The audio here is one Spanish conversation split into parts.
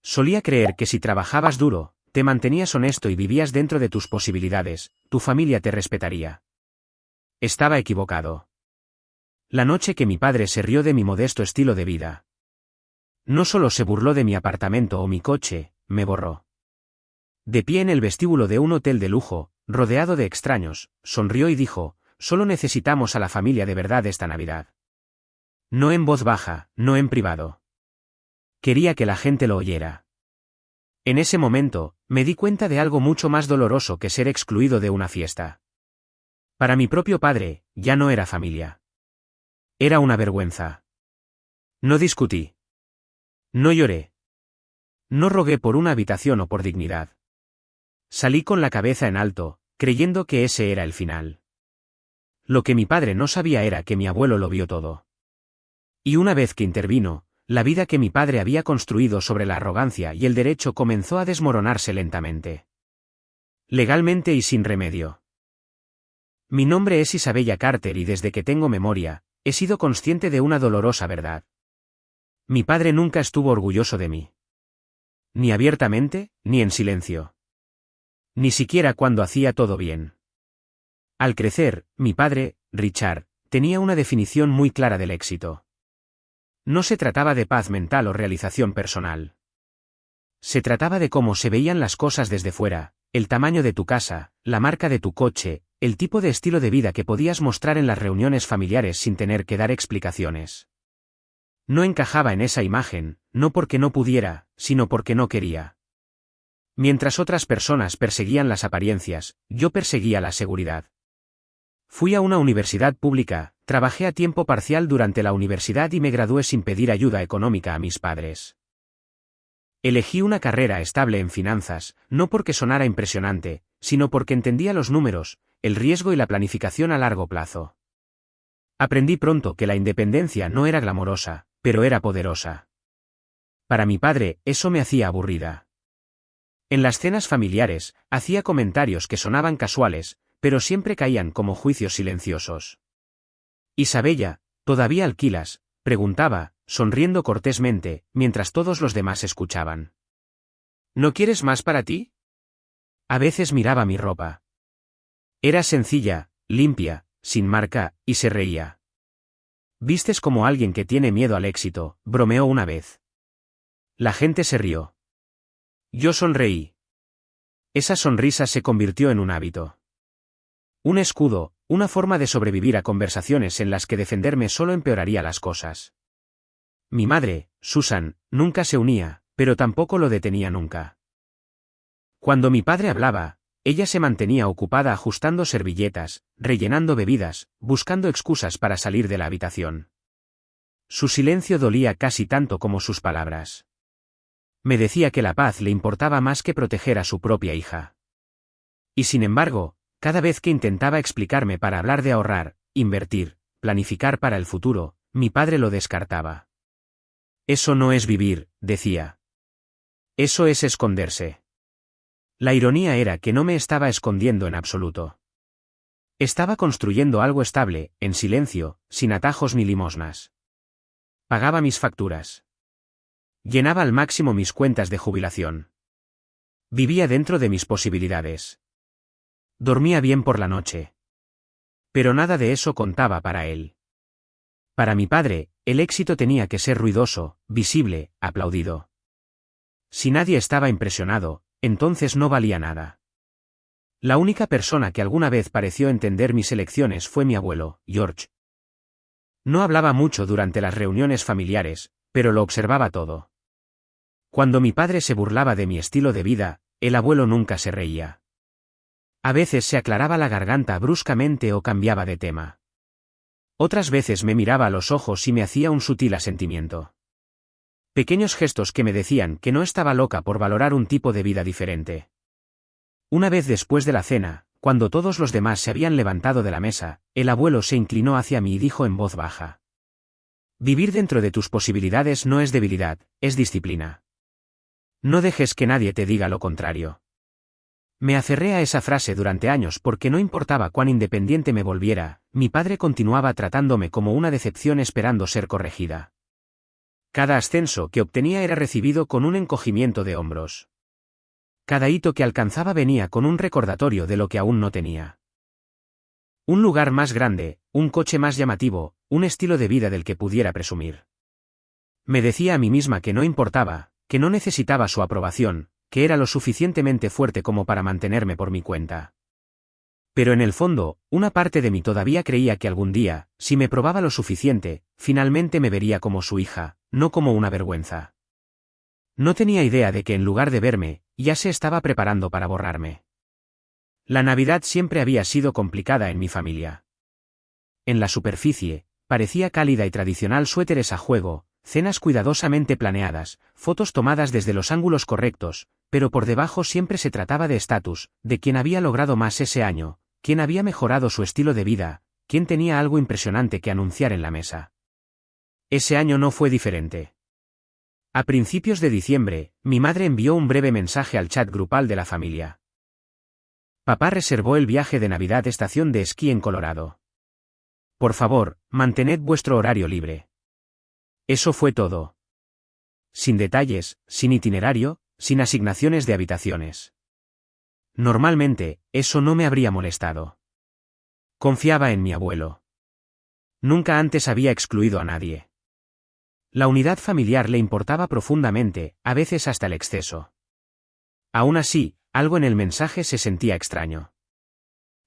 Solía creer que si trabajabas duro, te mantenías honesto y vivías dentro de tus posibilidades, tu familia te respetaría. Estaba equivocado. La noche que mi padre se rió de mi modesto estilo de vida. No solo se burló de mi apartamento o mi coche, me borró. De pie en el vestíbulo de un hotel de lujo, rodeado de extraños, sonrió y dijo, solo necesitamos a la familia de verdad esta Navidad. No en voz baja, no en privado. Quería que la gente lo oyera. En ese momento, me di cuenta de algo mucho más doloroso que ser excluido de una fiesta. Para mi propio padre, ya no era familia. Era una vergüenza. No discutí. No lloré. No rogué por una habitación o por dignidad. Salí con la cabeza en alto, creyendo que ese era el final. Lo que mi padre no sabía era que mi abuelo lo vio todo. Y una vez que intervino, la vida que mi padre había construido sobre la arrogancia y el derecho comenzó a desmoronarse lentamente. Legalmente y sin remedio. Mi nombre es Isabella Carter y desde que tengo memoria, he sido consciente de una dolorosa verdad. Mi padre nunca estuvo orgulloso de mí. Ni abiertamente, ni en silencio. Ni siquiera cuando hacía todo bien. Al crecer, mi padre, Richard, tenía una definición muy clara del éxito. No se trataba de paz mental o realización personal. Se trataba de cómo se veían las cosas desde fuera, el tamaño de tu casa, la marca de tu coche, el tipo de estilo de vida que podías mostrar en las reuniones familiares sin tener que dar explicaciones. No encajaba en esa imagen, no porque no pudiera, sino porque no quería. Mientras otras personas perseguían las apariencias, yo perseguía la seguridad. Fui a una universidad pública, trabajé a tiempo parcial durante la universidad y me gradué sin pedir ayuda económica a mis padres. Elegí una carrera estable en finanzas, no porque sonara impresionante, sino porque entendía los números, el riesgo y la planificación a largo plazo. Aprendí pronto que la independencia no era glamorosa, pero era poderosa. Para mi padre, eso me hacía aburrida. En las cenas familiares, hacía comentarios que sonaban casuales, pero siempre caían como juicios silenciosos. Isabella, ¿todavía alquilas?, preguntaba, sonriendo cortésmente, mientras todos los demás escuchaban. ¿No quieres más para ti? A veces miraba mi ropa. Era sencilla, limpia, sin marca, y se reía. Vistes como alguien que tiene miedo al éxito, bromeó una vez. La gente se rió. Yo sonreí. Esa sonrisa se convirtió en un hábito. Un escudo, una forma de sobrevivir a conversaciones en las que defenderme solo empeoraría las cosas. Mi madre, Susan, nunca se unía, pero tampoco lo detenía nunca. Cuando mi padre hablaba, ella se mantenía ocupada ajustando servilletas, rellenando bebidas, buscando excusas para salir de la habitación. Su silencio dolía casi tanto como sus palabras. Me decía que la paz le importaba más que proteger a su propia hija. Y sin embargo, cada vez que intentaba explicarme para hablar de ahorrar, invertir, planificar para el futuro, mi padre lo descartaba. Eso no es vivir, decía. Eso es esconderse. La ironía era que no me estaba escondiendo en absoluto. Estaba construyendo algo estable, en silencio, sin atajos ni limosnas. Pagaba mis facturas. Llenaba al máximo mis cuentas de jubilación. Vivía dentro de mis posibilidades. Dormía bien por la noche. Pero nada de eso contaba para él. Para mi padre, el éxito tenía que ser ruidoso, visible, aplaudido. Si nadie estaba impresionado, entonces no valía nada. La única persona que alguna vez pareció entender mis elecciones fue mi abuelo, George. No hablaba mucho durante las reuniones familiares, pero lo observaba todo. Cuando mi padre se burlaba de mi estilo de vida, el abuelo nunca se reía. A veces se aclaraba la garganta bruscamente o cambiaba de tema. Otras veces me miraba a los ojos y me hacía un sutil asentimiento. Pequeños gestos que me decían que no estaba loca por valorar un tipo de vida diferente. Una vez después de la cena, cuando todos los demás se habían levantado de la mesa, el abuelo se inclinó hacia mí y dijo en voz baja: Vivir dentro de tus posibilidades no es debilidad, es disciplina. No dejes que nadie te diga lo contrario. Me aferré a esa frase durante años porque no importaba cuán independiente me volviera, mi padre continuaba tratándome como una decepción esperando ser corregida. Cada ascenso que obtenía era recibido con un encogimiento de hombros. Cada hito que alcanzaba venía con un recordatorio de lo que aún no tenía. Un lugar más grande, un coche más llamativo, un estilo de vida del que pudiera presumir. Me decía a mí misma que no importaba, que no necesitaba su aprobación, que era lo suficientemente fuerte como para mantenerme por mi cuenta. Pero en el fondo, una parte de mí todavía creía que algún día, si me probaba lo suficiente, finalmente me vería como su hija, no como una vergüenza. No tenía idea de que en lugar de verme, ya se estaba preparando para borrarme. La Navidad siempre había sido complicada en mi familia. En la superficie, parecía cálida y tradicional, suéteres a juego, cenas cuidadosamente planeadas, fotos tomadas desde los ángulos correctos, pero por debajo siempre se trataba de estatus, de quién había logrado más ese año, quién había mejorado su estilo de vida, quién tenía algo impresionante que anunciar en la mesa. Ese año no fue diferente. A principios de diciembre, mi madre envió un breve mensaje al chat grupal de la familia. Papá reservó el viaje de Navidad estación de esquí en Colorado. Por favor, mantened vuestro horario libre. Eso fue todo. Sin detalles, sin itinerario, sin asignaciones de habitaciones. Normalmente, eso no me habría molestado. Confiaba en mi abuelo. Nunca antes había excluido a nadie. La unidad familiar le importaba profundamente, a veces hasta el exceso. Aún así, algo en el mensaje se sentía extraño.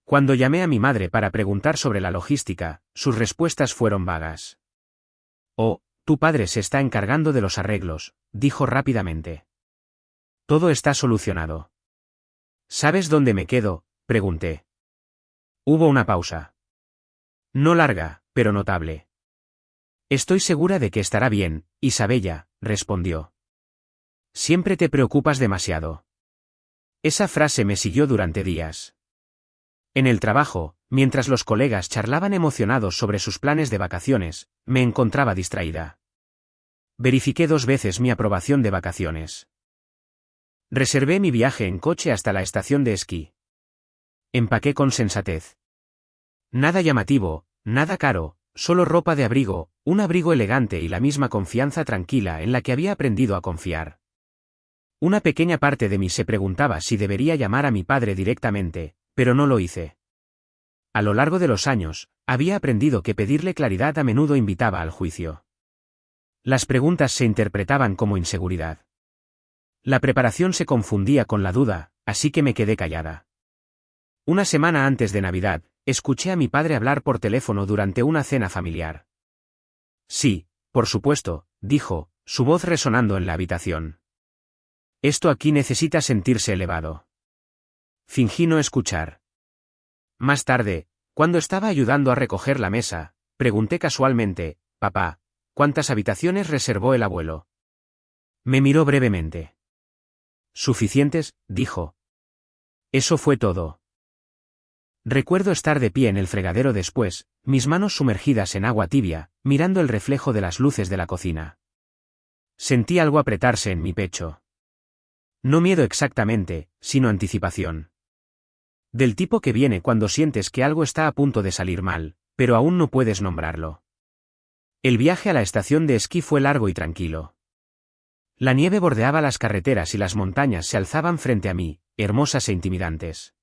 Cuando llamé a mi madre para preguntar sobre la logística, sus respuestas fueron vagas. Oh, tu padre se está encargando de los arreglos, dijo rápidamente. Todo está solucionado. ¿Sabes dónde me quedo?, pregunté. Hubo una pausa. No larga, pero notable. Estoy segura de que estará bien, Isabella, respondió. Siempre te preocupas demasiado. Esa frase me siguió durante días. En el trabajo, mientras los colegas charlaban emocionados sobre sus planes de vacaciones, me encontraba distraída. Verifiqué 2 veces mi aprobación de vacaciones. Reservé mi viaje en coche hasta la estación de esquí. Empaqué con sensatez. Nada llamativo, nada caro, solo ropa de abrigo, un abrigo elegante y la misma confianza tranquila en la que había aprendido a confiar. Una pequeña parte de mí se preguntaba si debería llamar a mi padre directamente, pero no lo hice. A lo largo de los años, había aprendido que pedirle claridad a menudo invitaba al juicio. Las preguntas se interpretaban como inseguridad. La preparación se confundía con la duda, así que me quedé callada. Una semana antes de Navidad, escuché a mi padre hablar por teléfono durante una cena familiar. Sí, por supuesto, dijo, su voz resonando en la habitación. Esto aquí necesita sentirse elevado. Fingí no escuchar. Más tarde, cuando estaba ayudando a recoger la mesa, pregunté casualmente, papá, ¿cuántas habitaciones reservó el abuelo? Me miró brevemente. Suficientes, dijo. Eso fue todo. Recuerdo estar de pie en el fregadero después, mis manos sumergidas en agua tibia, mirando el reflejo de las luces de la cocina. Sentí algo apretarse en mi pecho. No miedo exactamente, sino anticipación. Del tipo que viene cuando sientes que algo está a punto de salir mal, pero aún no puedes nombrarlo. El viaje a la estación de esquí fue largo y tranquilo. La nieve bordeaba las carreteras y las montañas se alzaban frente a mí, hermosas e intimidantes.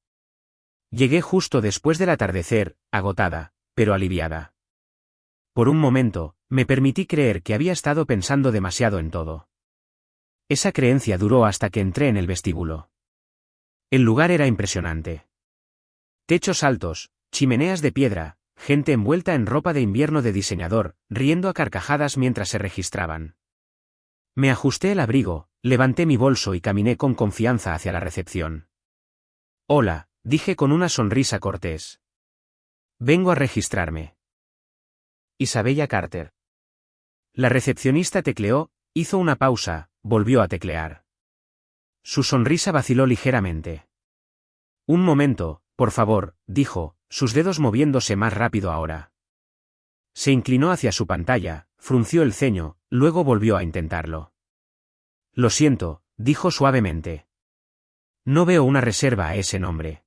Llegué justo después del atardecer, agotada, pero aliviada. Por un momento, me permití creer que había estado pensando demasiado en todo. Esa creencia duró hasta que entré en el vestíbulo. El lugar era impresionante. Techos altos, chimeneas de piedra, gente envuelta en ropa de invierno de diseñador, riendo a carcajadas mientras se registraban. Me ajusté el abrigo, levanté mi bolso y caminé con confianza hacia la recepción. Hola, dije con una sonrisa cortés. Vengo a registrarme. Isabella Carter. La recepcionista tecleó, hizo una pausa, volvió a teclear. Su sonrisa vaciló ligeramente. Un momento, por favor, dijo, sus dedos moviéndose más rápido ahora. Se inclinó hacia su pantalla, frunció el ceño, luego volvió a intentarlo. Lo siento, dijo suavemente. No veo una reserva a ese nombre.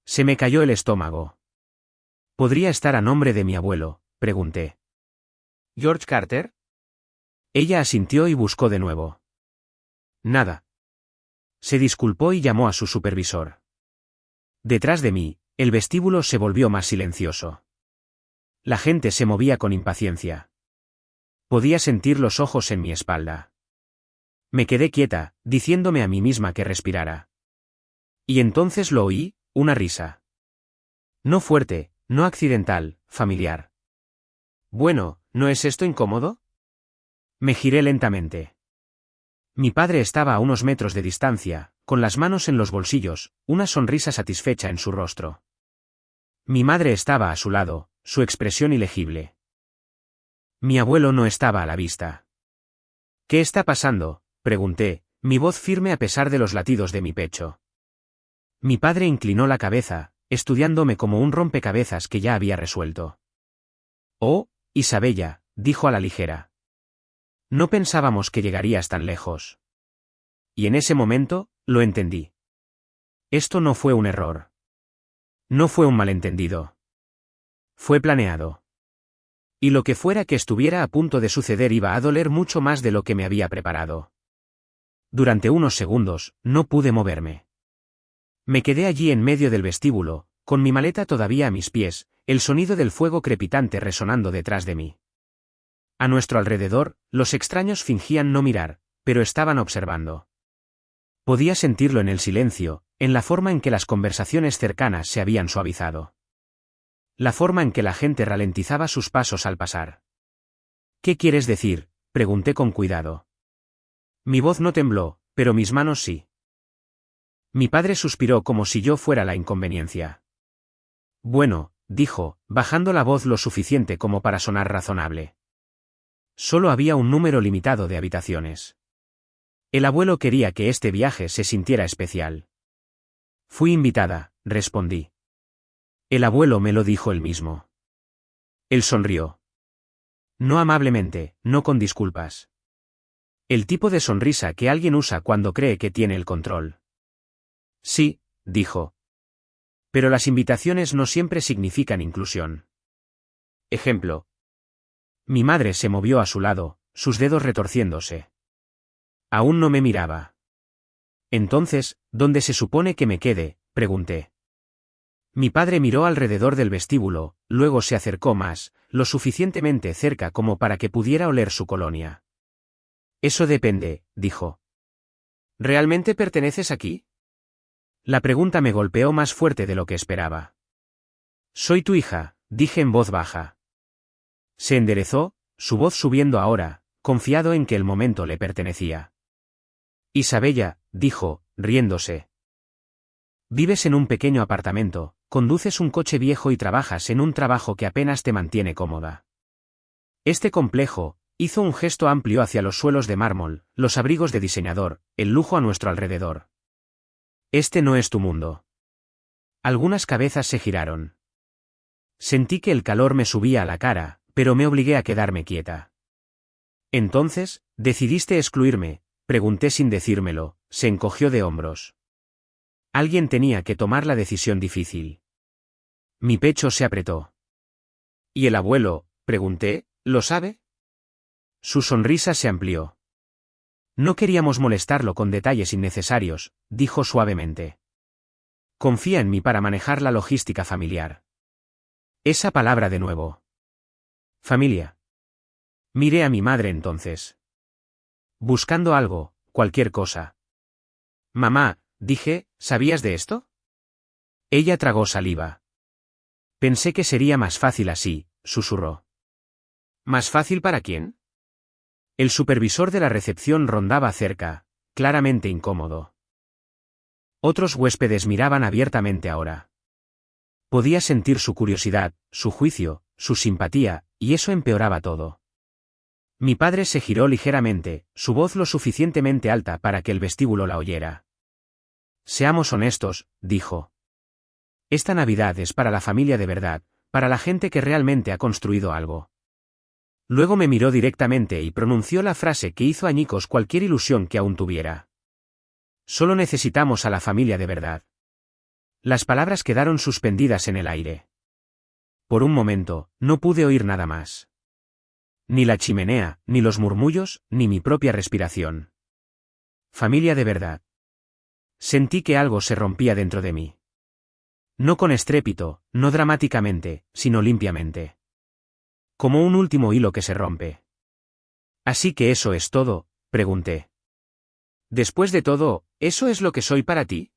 Se me cayó el estómago. ¿Podría estar a nombre de mi abuelo?, pregunté. ¿George Carter? Ella asintió y buscó de nuevo. Nada. Se disculpó y llamó a su supervisor. Detrás de mí, el vestíbulo se volvió más silencioso. La gente se movía con impaciencia. Podía sentir los ojos en mi espalda. Me quedé quieta, diciéndome a mí misma que respirara. Y entonces lo oí, una risa. No fuerte, no accidental, familiar. Bueno, ¿no es esto incómodo? Me giré lentamente. Mi padre estaba a unos metros de distancia, con las manos en los bolsillos, una sonrisa satisfecha en su rostro. Mi madre estaba a su lado, su expresión ilegible. Mi abuelo no estaba a la vista. ¿Qué está pasando?, pregunté, mi voz firme a pesar de los latidos de mi pecho. Mi padre inclinó la cabeza, estudiándome como un rompecabezas que ya había resuelto. Oh, Isabella, dijo a la ligera. No pensábamos que llegarías tan lejos. Y en ese momento, lo entendí. Esto no fue un error. No fue un malentendido. Fue planeado. Y lo que fuera que estuviera a punto de suceder iba a doler mucho más de lo que me había preparado. Durante unos segundos, no pude moverme. Me quedé allí en medio del vestíbulo, con mi maleta todavía a mis pies, el sonido del fuego crepitante resonando detrás de mí. A nuestro alrededor, los extraños fingían no mirar, pero estaban observando. Podía sentirlo en el silencio, en la forma en que las conversaciones cercanas se habían suavizado. La forma en que la gente ralentizaba sus pasos al pasar. ¿Qué quieres decir?, pregunté con cuidado. Mi voz no tembló, pero mis manos sí. Mi padre suspiró como si yo fuera la inconveniencia. Bueno, dijo, bajando la voz lo suficiente como para sonar razonable. Solo había un número limitado de habitaciones. El abuelo quería que este viaje se sintiera especial. Fui invitada, respondí. El abuelo me lo dijo él mismo. Él sonrió. No amablemente, no con disculpas. El tipo de sonrisa que alguien usa cuando cree que tiene el control. Sí, dijo. Pero las invitaciones no siempre significan inclusión. Ejemplo. Mi madre se movió a su lado, sus dedos retorciéndose. Aún no me miraba. Entonces, ¿dónde se supone que me quede?, pregunté. Mi padre miró alrededor del vestíbulo, luego se acercó más, lo suficientemente cerca como para que pudiera oler su colonia. Eso depende, dijo. ¿Realmente perteneces aquí? La pregunta me golpeó más fuerte de lo que esperaba. Soy tu hija, dije en voz baja. Se enderezó, su voz subiendo ahora, confiado en que el momento le pertenecía. Isabella, dijo, riéndose. Vives en un pequeño apartamento, conduces un coche viejo y trabajas en un trabajo que apenas te mantiene cómoda. Este complejo, hizo un gesto amplio hacia los suelos de mármol, los abrigos de diseñador, el lujo a nuestro alrededor. Este no es tu mundo. Algunas cabezas se giraron. Sentí que el calor me subía a la cara, pero me obligué a quedarme quieta. Entonces, ¿decidiste excluirme?, pregunté sin decírmelo, se encogió de hombros. Alguien tenía que tomar la decisión difícil. Mi pecho se apretó. ¿Y el abuelo?, pregunté, ¿lo sabe? Su sonrisa se amplió. No queríamos molestarlo con detalles innecesarios, dijo suavemente. Confía en mí para manejar la logística familiar. Esa palabra de nuevo. Familia. Miré a mi madre entonces. Buscando algo, cualquier cosa. Mamá, dije, ¿sabías de esto? Ella tragó saliva. Pensé que sería más fácil así, susurró. ¿Más fácil para quién? El supervisor de la recepción rondaba cerca, claramente incómodo. Otros huéspedes miraban abiertamente ahora. Podía sentir su curiosidad, su juicio, su simpatía, y eso empeoraba todo. Mi padre se giró ligeramente, su voz lo suficientemente alta para que el vestíbulo la oyera. Seamos honestos, dijo. Esta Navidad es para la familia de verdad, para la gente que realmente ha construido algo. Luego me miró directamente y pronunció la frase que hizo añicos cualquier ilusión que aún tuviera. Solo necesitamos a la familia de verdad. Las palabras quedaron suspendidas en el aire. Por un momento, no pude oír nada más. Ni la chimenea, ni los murmullos, ni mi propia respiración. Familia de verdad. Sentí que algo se rompía dentro de mí. No con estrépito, no dramáticamente, sino limpiamente. Como un último hilo que se rompe. ¿Así que eso es todo?, pregunté. Después de todo, ¿eso es lo que soy para ti?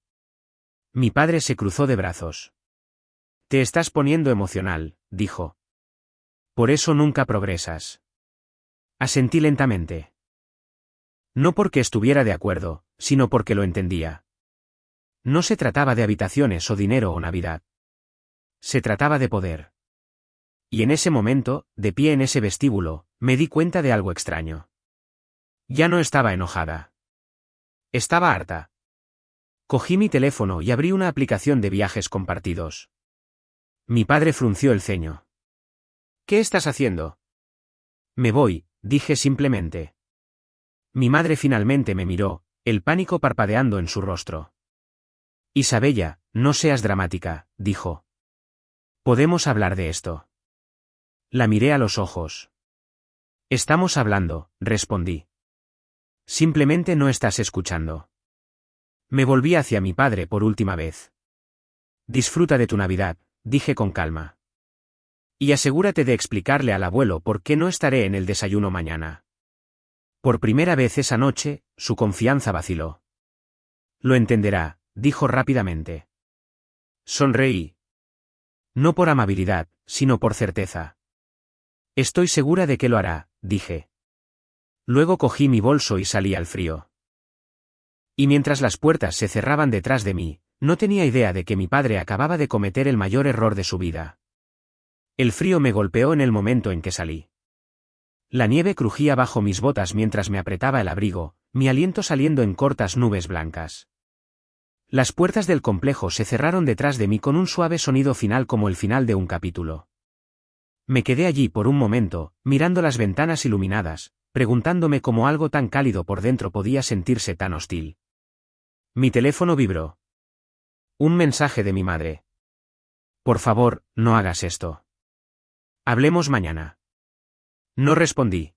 Mi padre se cruzó de brazos. Te estás poniendo emocional, dijo. Por eso nunca progresas. Asentí lentamente. No porque estuviera de acuerdo, sino porque lo entendía. No se trataba de habitaciones o dinero o Navidad. Se trataba de poder. Y en ese momento, de pie en ese vestíbulo, me di cuenta de algo extraño. Ya no estaba enojada. Estaba harta. Cogí mi teléfono y abrí una aplicación de viajes compartidos. Mi padre frunció el ceño. ¿Qué estás haciendo? Me voy, dije simplemente. Mi madre finalmente me miró, el pánico parpadeando en su rostro. Isabella, no seas dramática, dijo. Podemos hablar de esto. La miré a los ojos. Estamos hablando, respondí. Simplemente no estás escuchando. Me volví hacia mi padre por última vez. Disfruta de tu Navidad, dije con calma. Y asegúrate de explicarle al abuelo por qué no estaré en el desayuno mañana. Por primera vez esa noche, su confianza vaciló. Lo entenderá, dijo rápidamente. Sonreí. No por amabilidad, sino por certeza. Estoy segura de que lo hará, dije. Luego cogí mi bolso y salí al frío. Y mientras las puertas se cerraban detrás de mí, no tenía idea de que mi padre acababa de cometer el mayor error de su vida. El frío me golpeó en el momento en que salí. La nieve crujía bajo mis botas mientras me apretaba el abrigo, mi aliento saliendo en cortas nubes blancas. Las puertas del complejo se cerraron detrás de mí con un suave sonido final como el final de un capítulo. Me quedé allí por un momento, mirando las ventanas iluminadas, preguntándome cómo algo tan cálido por dentro podía sentirse tan hostil. Mi teléfono vibró. Un mensaje de mi madre. Por favor, no hagas esto. Hablemos mañana. No respondí.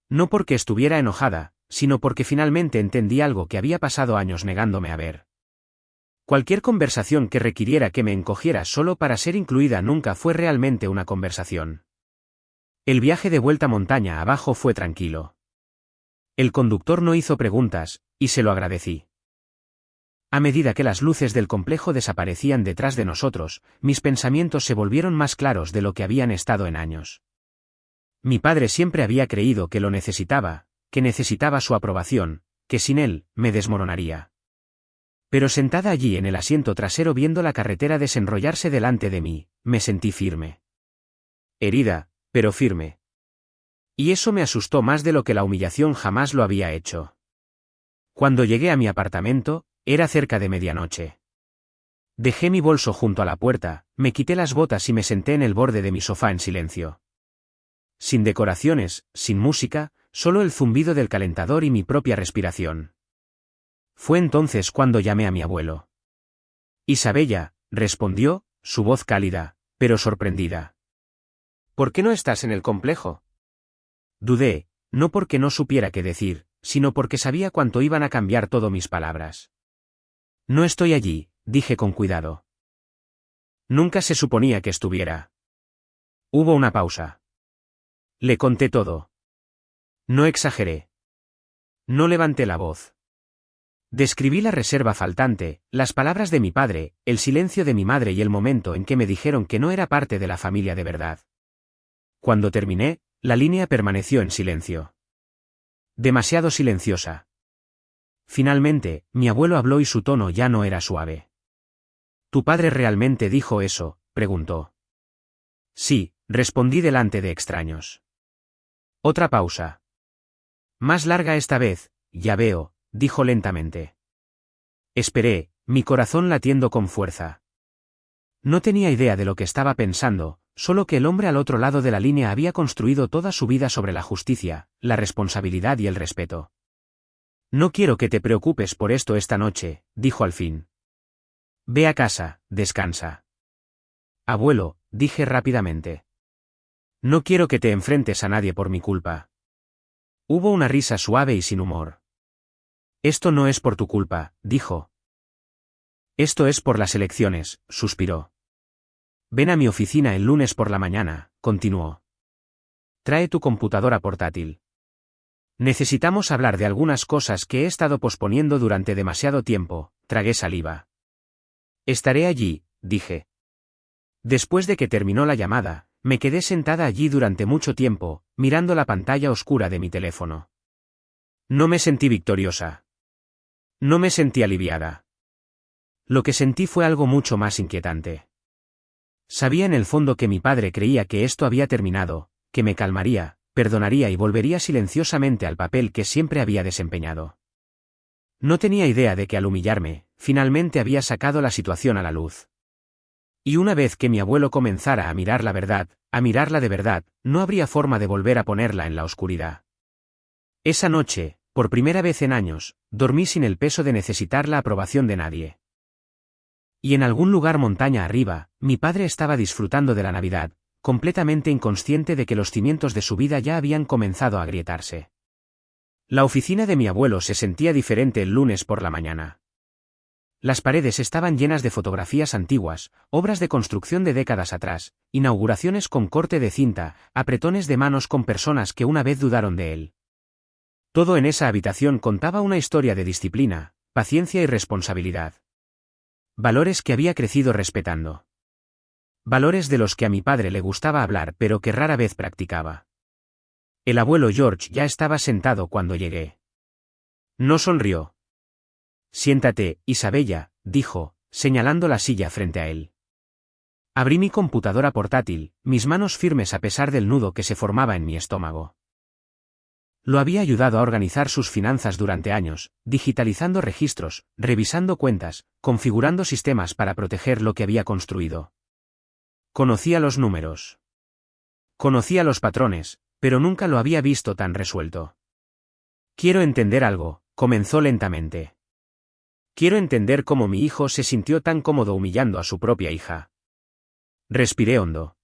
No porque estuviera enojada, sino porque finalmente entendí algo que había pasado años negándome a ver. Cualquier conversación que requiriera que me encogiera solo para ser incluida nunca fue realmente una conversación. El viaje de vuelta montaña abajo fue tranquilo. El conductor no hizo preguntas, y se lo agradecí. A medida que las luces del complejo desaparecían detrás de nosotros, mis pensamientos se volvieron más claros de lo que habían estado en años. Mi padre siempre había creído que lo necesitaba, que necesitaba su aprobación, que sin él, me desmoronaría. Pero sentada allí en el asiento trasero viendo la carretera desenrollarse delante de mí, me sentí firme. Herida, pero firme. Y eso me asustó más de lo que la humillación jamás lo había hecho. Cuando llegué a mi apartamento, era cerca de medianoche. Dejé mi bolso junto a la puerta, me quité las botas y me senté en el borde de mi sofá en silencio. Sin decoraciones, sin música, solo el zumbido del calentador y mi propia respiración. Fue entonces cuando llamé a mi abuelo. Isabella, respondió, su voz cálida, pero sorprendida. ¿Por qué no estás en el complejo? Dudé, no porque no supiera qué decir, sino porque sabía cuánto iban a cambiar todo mis palabras. No estoy allí, dije con cuidado. Nunca se suponía que estuviera. Hubo una pausa. Le conté todo. No exageré. No levanté la voz. Describí la reserva faltante, las palabras de mi padre, el silencio de mi madre y el momento en que me dijeron que no era parte de la familia de verdad. Cuando terminé, la línea permaneció en silencio. Demasiado silenciosa. Finalmente, mi abuelo habló y su tono ya no era suave. ¿Tu padre realmente dijo eso?, preguntó. Sí, respondí delante de extraños. Otra pausa. Más larga esta vez, ya veo, dijo lentamente. Esperé, mi corazón latiendo con fuerza. No tenía idea de lo que estaba pensando, solo que el hombre al otro lado de la línea había construido toda su vida sobre la justicia, la responsabilidad y el respeto. No quiero que te preocupes por esto esta noche, dijo al fin. Ve a casa, descansa. Abuelo, dije rápidamente. No quiero que te enfrentes a nadie por mi culpa. Hubo una risa suave y sin humor. Esto no es por tu culpa, dijo. Esto es por las elecciones, suspiró. Ven a mi oficina el lunes por la mañana, continuó. Trae tu computadora portátil. Necesitamos hablar de algunas cosas que he estado posponiendo durante demasiado tiempo, tragué saliva. Estaré allí, dije. Después de que terminó la llamada, me quedé sentada allí durante mucho tiempo, mirando la pantalla oscura de mi teléfono. No me sentí victoriosa. No me sentí aliviada. Lo que sentí fue algo mucho más inquietante. Sabía en el fondo que mi padre creía que esto había terminado, que me calmaría, perdonaría y volvería silenciosamente al papel que siempre había desempeñado. No tenía idea de que al humillarme, finalmente había sacado la situación a la luz. Y una vez que mi abuelo comenzara a mirar la verdad, a mirarla de verdad, no habría forma de volver a ponerla en la oscuridad. Esa noche, por primera vez en años, dormí sin el peso de necesitar la aprobación de nadie. Y en algún lugar montaña arriba, mi padre estaba disfrutando de la Navidad, completamente inconsciente de que los cimientos de su vida ya habían comenzado a agrietarse. La oficina de mi abuelo se sentía diferente el lunes por la mañana. Las paredes estaban llenas de fotografías antiguas, obras de construcción de décadas atrás, inauguraciones con corte de cinta, apretones de manos con personas que una vez dudaron de él. Todo en esa habitación contaba una historia de disciplina, paciencia y responsabilidad. Valores que había crecido respetando. Valores de los que a mi padre le gustaba hablar pero que rara vez practicaba. El abuelo George ya estaba sentado cuando llegué. No sonrió. Siéntate, Isabella, dijo, señalando la silla frente a él. Abrí mi computadora portátil, mis manos firmes a pesar del nudo que se formaba en mi estómago. Lo había ayudado a organizar sus finanzas durante años, digitalizando registros, revisando cuentas, configurando sistemas para proteger lo que había construido. Conocía los números. Conocía los patrones, pero nunca lo había visto tan resuelto. Quiero entender algo, comenzó lentamente. Quiero entender cómo mi hijo se sintió tan cómodo humillando a su propia hija. Respiré hondo.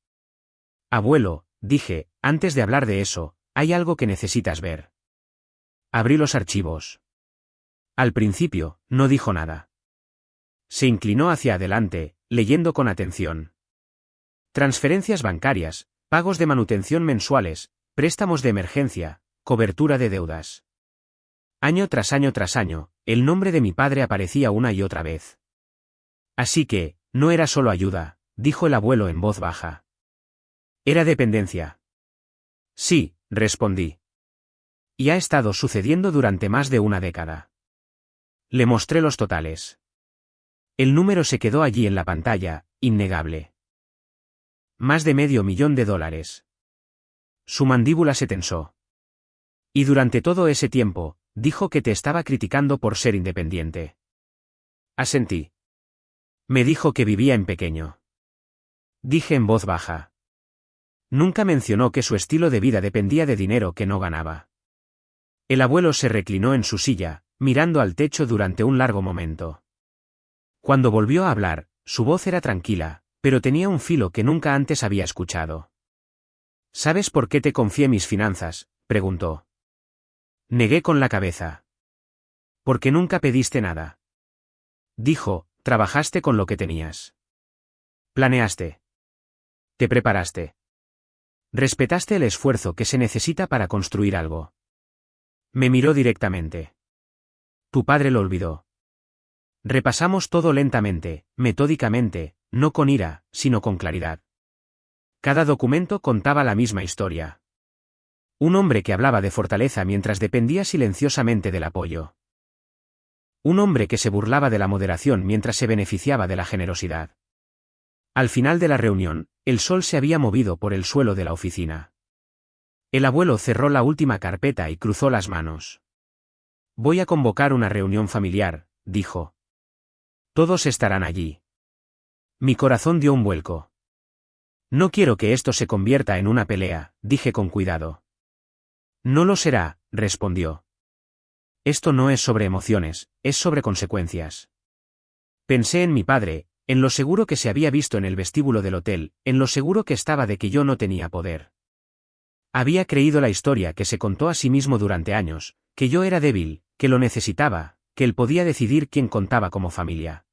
Abuelo, dije, antes de hablar de eso, hay algo que necesitas ver. Abrí los archivos. Al principio, no dijo nada. Se inclinó hacia adelante, leyendo con atención. Transferencias bancarias, pagos de manutención mensuales, préstamos de emergencia, cobertura de deudas. Año tras año tras año, el nombre de mi padre aparecía una y otra vez. Así que, no era solo ayuda, dijo el abuelo en voz baja. Era dependencia. Sí, respondí. Y ha estado sucediendo durante más de una década. Le mostré los totales. El número se quedó allí en la pantalla, innegable. Más de $500,000. Su mandíbula se tensó. Y durante todo ese tiempo, dijo que te estaba criticando por ser independiente. Asentí. Me dijo que vivía en pequeño. Dije en voz baja. Nunca mencionó que su estilo de vida dependía de dinero que no ganaba. El abuelo se reclinó en su silla, mirando al techo durante un largo momento. Cuando volvió a hablar, su voz era tranquila, pero tenía un filo que nunca antes había escuchado. ¿Sabes por qué te confié mis finanzas?, preguntó. Negué con la cabeza. Porque nunca pediste nada. Dijo, trabajaste con lo que tenías. Planeaste. Te preparaste. Respetaste el esfuerzo que se necesita para construir algo. Me miró directamente. Tu padre lo olvidó. Repasamos todo lentamente, metódicamente, no con ira, sino con claridad. Cada documento contaba la misma historia. Un hombre que hablaba de fortaleza mientras dependía silenciosamente del apoyo. Un hombre que se burlaba de la moderación mientras se beneficiaba de la generosidad. Al final de la reunión, el sol se había movido por el suelo de la oficina. El abuelo cerró la última carpeta y cruzó las manos. Voy a convocar una reunión familiar, dijo. Todos estarán allí. Mi corazón dio un vuelco. No quiero que esto se convierta en una pelea, dije con cuidado. No lo será, respondió. Esto no es sobre emociones, es sobre consecuencias. Pensé en mi padre, en lo seguro que se había visto en el vestíbulo del hotel, en lo seguro que estaba de que yo no tenía poder. Había creído la historia que se contó a sí mismo durante años, que yo era débil, que lo necesitaba, que él podía decidir quién contaba como familia.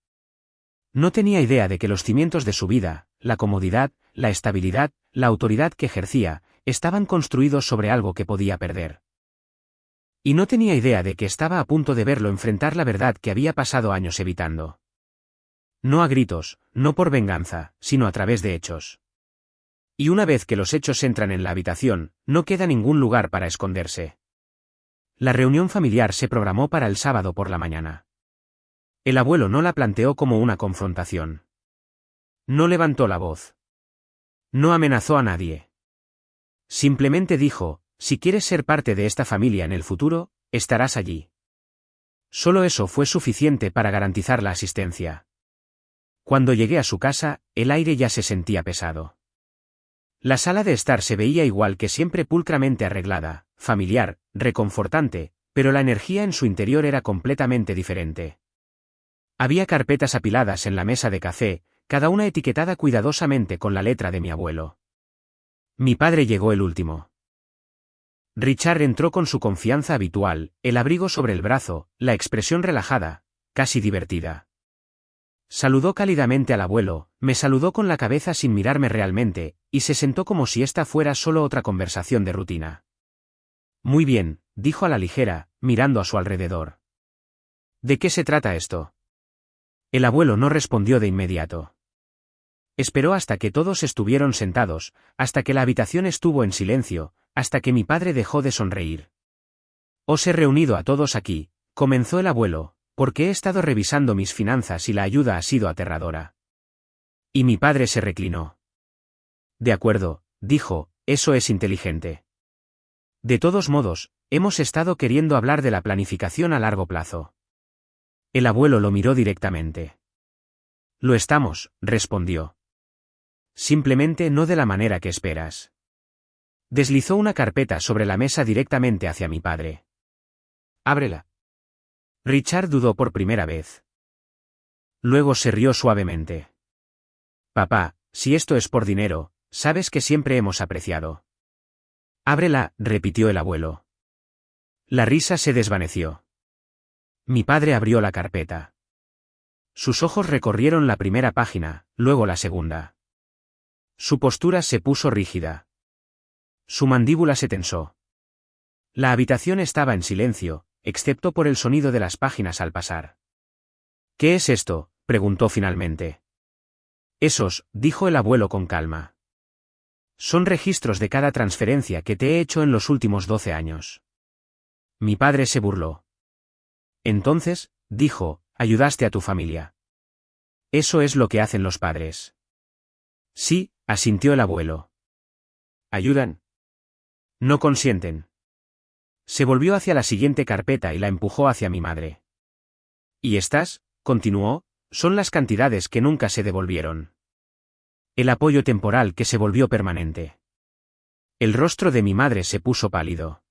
No tenía idea de que los cimientos de su vida, la comodidad, la estabilidad, la autoridad que ejercía, estaban construidos sobre algo que podía perder. Y no tenía idea de que estaba a punto de verlo enfrentar la verdad que había pasado años evitando. No a gritos, no por venganza, sino a través de hechos. Y una vez que los hechos entran en la habitación, no queda ningún lugar para esconderse. La reunión familiar se programó para el sábado por la mañana. El abuelo no la planteó como una confrontación. No levantó la voz. No amenazó a nadie. Simplemente dijo, si quieres ser parte de esta familia en el futuro, estarás allí. Solo eso fue suficiente para garantizar la asistencia. Cuando llegué a su casa, el aire ya se sentía pesado. La sala de estar se veía igual que siempre, pulcramente arreglada, familiar, reconfortante, pero la energía en su interior era completamente diferente. Había carpetas apiladas en la mesa de café, cada una etiquetada cuidadosamente con la letra de mi abuelo. Mi padre llegó el último. Richard entró con su confianza habitual, el abrigo sobre el brazo, la expresión relajada, casi divertida. Saludó cálidamente al abuelo, me saludó con la cabeza sin mirarme realmente, y se sentó como si esta fuera solo otra conversación de rutina. Muy bien, dijo a la ligera, mirando a su alrededor. ¿De qué se trata esto? El abuelo no respondió de inmediato. Esperó hasta que todos estuvieron sentados, hasta que la habitación estuvo en silencio, hasta que mi padre dejó de sonreír. Os he reunido a todos aquí, comenzó el abuelo, porque he estado revisando mis finanzas y la ayuda ha sido aterradora. Y mi padre se reclinó. De acuerdo, dijo, eso es inteligente. De todos modos, hemos estado queriendo hablar de la planificación a largo plazo. El abuelo lo miró directamente. Lo estamos, respondió. Simplemente no de la manera que esperas. Deslizó una carpeta sobre la mesa directamente hacia mi padre. Ábrela. Richard dudó por primera vez. Luego se rió suavemente. Papá, si esto es por dinero, sabes que siempre hemos apreciado. Ábrela, repitió el abuelo. La risa se desvaneció. Mi padre abrió la carpeta. Sus ojos recorrieron la primera página, luego la segunda. Su postura se puso rígida. Su mandíbula se tensó. La habitación estaba en silencio, excepto por el sonido de las páginas al pasar. ¿Qué es esto?, preguntó finalmente. Esos, dijo el abuelo con calma. Son registros de cada transferencia que te he hecho en los últimos 12 años. Mi padre se burló. Entonces, dijo, ayudaste a tu familia. Eso es lo que hacen los padres. Sí, asintió el abuelo. ¿Ayudan? No consienten. Se volvió hacia la siguiente carpeta y la empujó hacia mi madre. ¿Y estas?, continuó, son las cantidades que nunca se devolvieron. El apoyo temporal que se volvió permanente. El rostro de mi madre se puso pálido.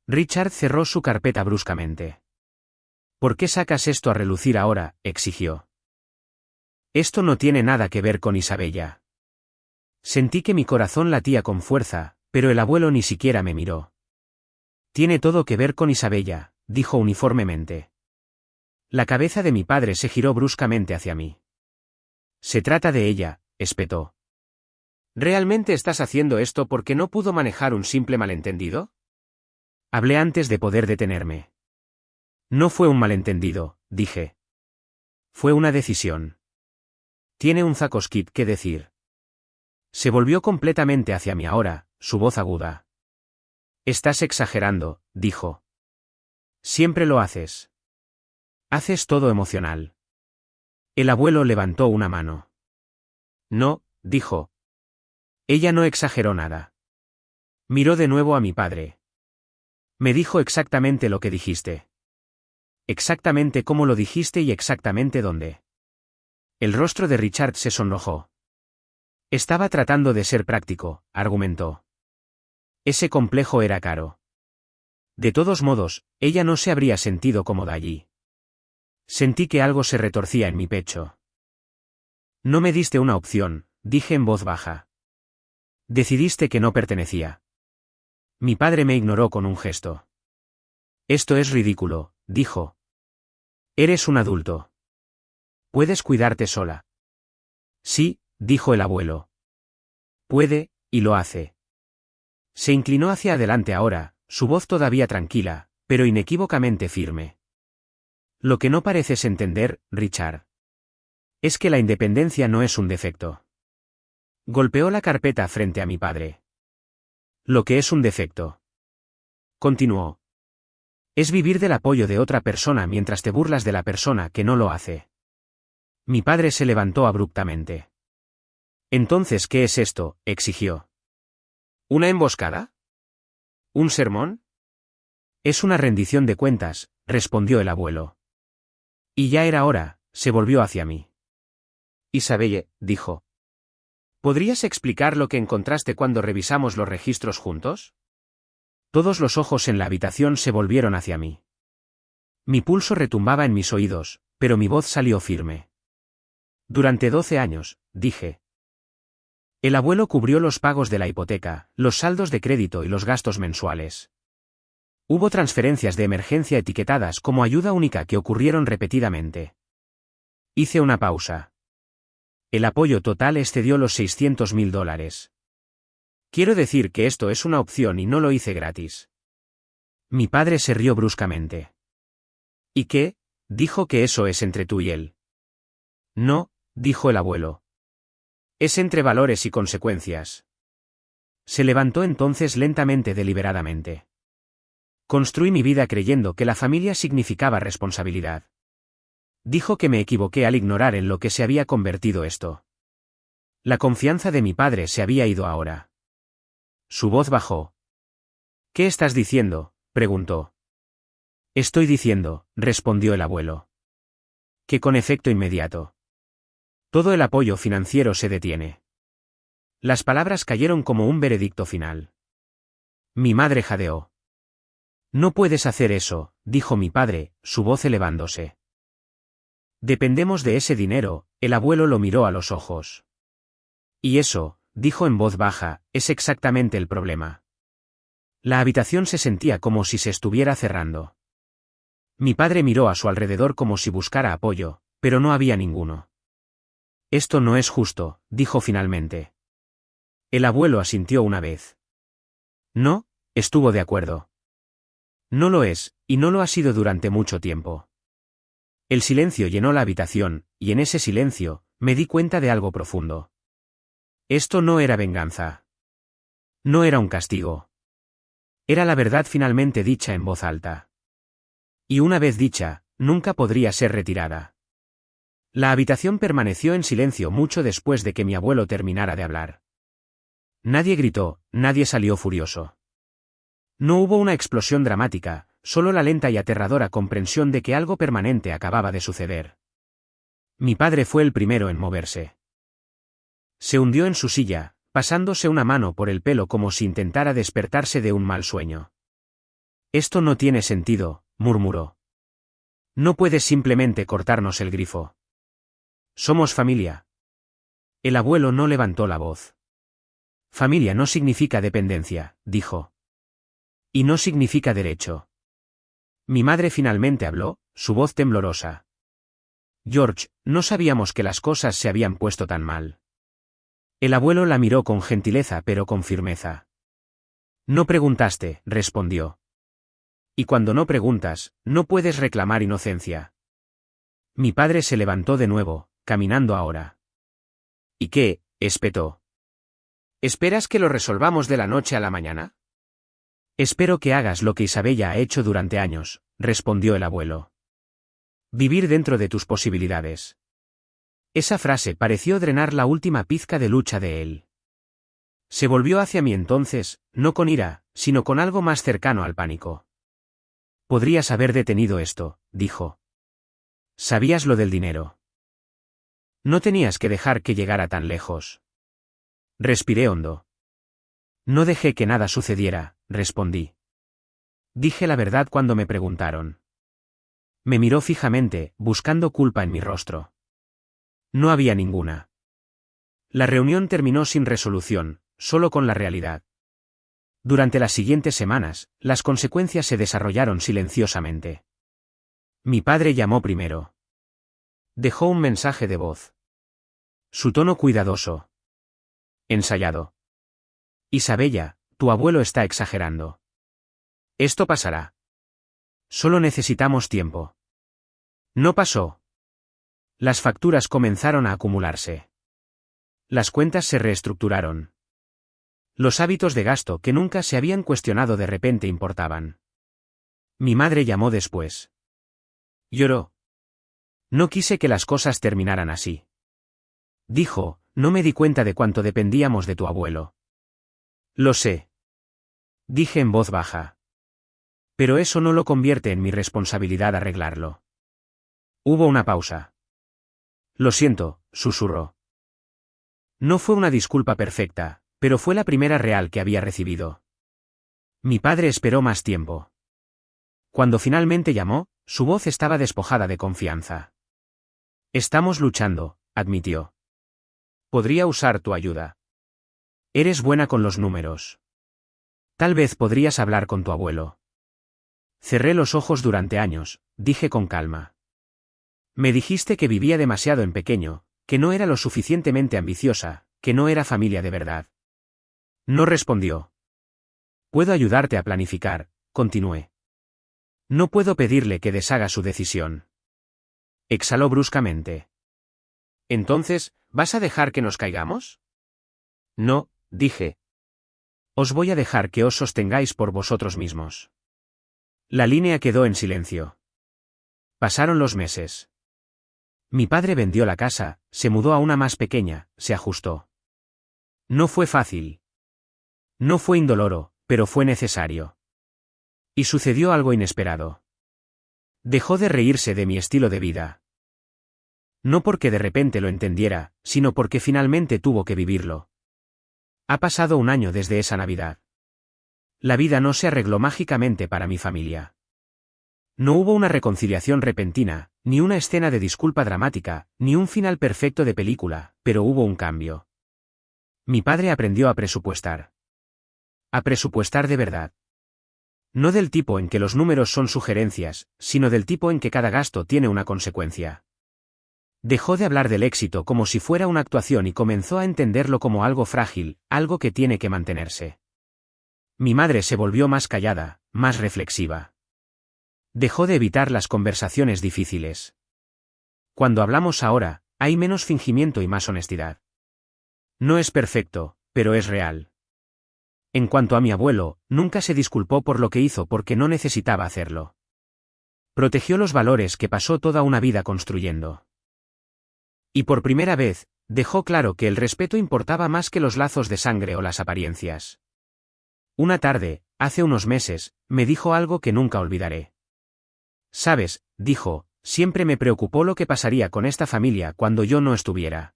Richard cerró su carpeta bruscamente. ¿Por qué sacas esto a relucir ahora?, exigió. Esto no tiene nada que ver con Isabella. Sentí que mi corazón latía con fuerza, pero el abuelo ni siquiera me miró. Tiene todo que ver con Isabella, dijo uniformemente. La cabeza de mi padre se giró bruscamente hacia mí. Se trata de ella, espetó. ¿Realmente estás haciendo esto porque no pudo manejar un simple malentendido? Hablé antes de poder detenerme. No fue un malentendido, dije. Fue una decisión. Tiene un zakoskit que decir. Se volvió completamente hacia mí ahora, su voz aguda. Estás exagerando, dijo. Siempre lo haces. Haces todo emocional. El abuelo levantó una mano. No, dijo. Ella no exageró nada. Miró de nuevo a mi padre. Me dijo exactamente lo que dijiste. Exactamente cómo lo dijiste y exactamente dónde. El rostro de Richard se sonrojó. Estaba tratando de ser práctico, argumentó. Ese complejo era caro. De todos modos, ella no se habría sentido cómoda allí. Sentí que algo se retorcía en mi pecho. No me diste una opción, dije en voz baja. Decidiste que no pertenecía. Mi padre me ignoró con un gesto. Esto es ridículo, dijo. Eres un adulto. Puedes cuidarte sola. Sí, dijo el abuelo. Puede, y lo hace. Se inclinó hacia adelante ahora, su voz todavía tranquila, pero inequívocamente firme. Lo que no pareces entender, Richard, es que la independencia no es un defecto. Golpeó la carpeta frente a mi padre. Lo que es un defecto, continuó, es vivir del apoyo de otra persona mientras te burlas de la persona que no lo hace. Mi padre se levantó abruptamente. Entonces, ¿qué es esto?, exigió. ¿Una emboscada? ¿Un sermón? Es una rendición de cuentas, respondió el abuelo. Y ya era hora, se volvió hacia mí. Isabelle, dijo. ¿Podrías explicar lo que encontraste cuando revisamos los registros juntos? Todos los ojos en la habitación se volvieron hacia mí. Mi pulso retumbaba en mis oídos, pero mi voz salió firme. Durante 12 años, dije. El abuelo cubrió los pagos de la hipoteca, los saldos de crédito y los gastos mensuales. Hubo transferencias de emergencia etiquetadas como ayuda única que ocurrieron repetidamente. Hice una pausa. El apoyo total excedió los $600.000. Quiero decir que esto es una opción y no lo hice gratis. Mi padre se rió bruscamente. ¿Y qué? Dijo que eso es entre tú y él. No, dijo el abuelo. Es entre valores y consecuencias. Se levantó entonces lentamente deliberadamente. Construí mi vida creyendo que la familia significaba responsabilidad. Dijo que me equivoqué al ignorar en lo que se había convertido esto. La confianza de mi padre se había ido ahora. Su voz bajó. ¿Qué estás diciendo?, preguntó. Estoy diciendo, respondió el abuelo, que con efecto inmediato todo el apoyo financiero se detiene. Las palabras cayeron como un veredicto final. Mi madre jadeó. No puedes hacer eso, dijo mi padre, su voz elevándose. Dependemos de ese dinero, el abuelo lo miró a los ojos. Y eso, dijo en voz baja, es exactamente el problema. La habitación se sentía como si se estuviera cerrando. Mi padre miró a su alrededor como si buscara apoyo, pero no había ninguno. Esto no es justo, dijo finalmente. El abuelo asintió una vez. No, estuvo de acuerdo. No lo es, y no lo ha sido durante mucho tiempo. El silencio llenó la habitación, y en ese silencio, me di cuenta de algo profundo. Esto no era venganza. No era un castigo. Era la verdad finalmente dicha en voz alta. Y una vez dicha, nunca podría ser retirada. La habitación permaneció en silencio mucho después de que mi abuelo terminara de hablar. Nadie gritó, nadie salió furioso. No hubo una explosión dramática, solo la lenta y aterradora comprensión de que algo permanente acababa de suceder. Mi padre fue el primero en moverse. Se hundió en su silla, pasándose una mano por el pelo como si intentara despertarse de un mal sueño. Esto no tiene sentido, murmuró. No puedes simplemente cortarnos el grifo. Somos familia. El abuelo no levantó la voz. Familia no significa dependencia, dijo. Y no significa derecho. Mi madre finalmente habló, su voz temblorosa. George, no sabíamos que las cosas se habían puesto tan mal. El abuelo la miró con gentileza pero con firmeza. No preguntaste, respondió. Y cuando no preguntas, no puedes reclamar inocencia. Mi padre se levantó de nuevo, caminando ahora. ¿Y qué?, espetó. ¿Esperas que lo resolvamos de la noche a la mañana? Espero que hagas lo que Isabella ha hecho durante años, respondió el abuelo. Vivir dentro de tus posibilidades. Esa frase pareció drenar la última pizca de lucha de él. Se volvió hacia mí entonces, no con ira, sino con algo más cercano al pánico. Podrías haber detenido esto, dijo. Sabías lo del dinero. No tenías que dejar que llegara tan lejos. Respiré hondo. No dejé que nada sucediera, respondí. Dije la verdad cuando me preguntaron. Me miró fijamente, buscando culpa en mi rostro. No había ninguna. La reunión terminó sin resolución, solo con la realidad. Durante las siguientes semanas, las consecuencias se desarrollaron silenciosamente. Mi padre llamó primero. Dejó un mensaje de voz. Su tono cuidadoso. Ensayado. Isabella, tu abuelo está exagerando. Esto pasará. Solo necesitamos tiempo. No pasó. Las facturas comenzaron a acumularse. Las cuentas se reestructuraron. Los hábitos de gasto que nunca se habían cuestionado de repente importaban. Mi madre llamó después. Lloró. No quise que las cosas terminaran así. Dijo, no me di cuenta de cuánto dependíamos de tu abuelo. Lo sé. Dije en voz baja. Pero eso no lo convierte en mi responsabilidad arreglarlo. Hubo una pausa. Lo siento, susurró. No fue una disculpa perfecta, pero fue la primera real que había recibido. Mi padre esperó más tiempo. Cuando finalmente llamó, su voz estaba despojada de confianza. Estamos luchando, admitió. Podría usar tu ayuda. Eres buena con los números. Tal vez podrías hablar con tu abuelo. Cerré los ojos durante años, dije con calma. Me dijiste que vivía demasiado en pequeño, que no era lo suficientemente ambiciosa, que no era familia de verdad. No respondió. Puedo ayudarte a planificar, continué. No puedo pedirle que deshaga su decisión. Exhaló bruscamente. Entonces, ¿vas a dejar que nos caigamos? No, dije. Os voy a dejar que os sostengáis por vosotros mismos. La línea quedó en silencio. Pasaron los meses. Mi padre vendió la casa, se mudó a una más pequeña, se ajustó. No fue fácil. No fue indoloro, pero fue necesario. Y sucedió algo inesperado. Dejó de reírse de mi estilo de vida. No porque de repente lo entendiera, sino porque finalmente tuvo que vivirlo. Ha pasado un año desde esa Navidad. La vida no se arregló mágicamente para mi familia. No hubo una reconciliación repentina, ni una escena de disculpa dramática, ni un final perfecto de película, pero hubo un cambio. Mi padre aprendió a presupuestar. A presupuestar de verdad. No del tipo en que los números son sugerencias, sino del tipo en que cada gasto tiene una consecuencia. Dejó de hablar del éxito como si fuera una actuación y comenzó a entenderlo como algo frágil, algo que tiene que mantenerse. Mi madre se volvió más callada, más reflexiva. Dejó de evitar las conversaciones difíciles. Cuando hablamos ahora, hay menos fingimiento y más honestidad. No es perfecto, pero es real. En cuanto a mi abuelo, nunca se disculpó por lo que hizo porque no necesitaba hacerlo. Protegió los valores que pasó toda una vida construyendo. Y por primera vez, dejó claro que el respeto importaba más que los lazos de sangre o las apariencias. Una tarde, hace unos meses, me dijo algo que nunca olvidaré. Sabes, dijo, siempre me preocupó lo que pasaría con esta familia cuando yo no estuviera.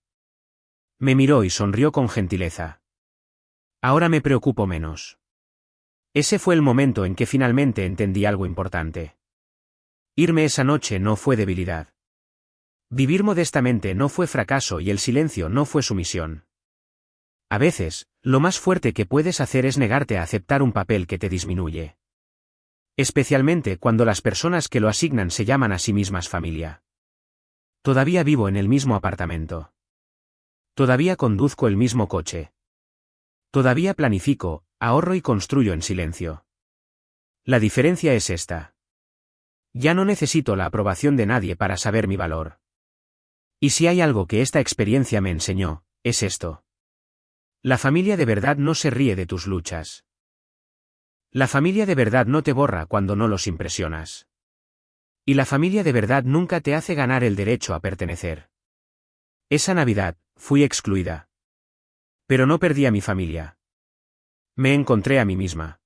Me miró y sonrió con gentileza. Ahora me preocupo menos. Ese fue el momento en que finalmente entendí algo importante. Irme esa noche no fue debilidad. Vivir modestamente no fue fracaso y el silencio no fue sumisión. A veces, lo más fuerte que puedes hacer es negarte a aceptar un papel que te disminuye. Especialmente cuando las personas que lo asignan se llaman a sí mismas familia. Todavía vivo en el mismo apartamento. Todavía conduzco el mismo coche. Todavía planifico, ahorro y construyo en silencio. La diferencia es esta. Ya no necesito la aprobación de nadie para saber mi valor. Y si hay algo que esta experiencia me enseñó, es esto. La familia de verdad no se ríe de tus luchas. La familia de verdad no te borra cuando no los impresionas. Y la familia de verdad nunca te hace ganar el derecho a pertenecer. Esa Navidad, fui excluida. Pero no perdí a mi familia. Me encontré a mí misma.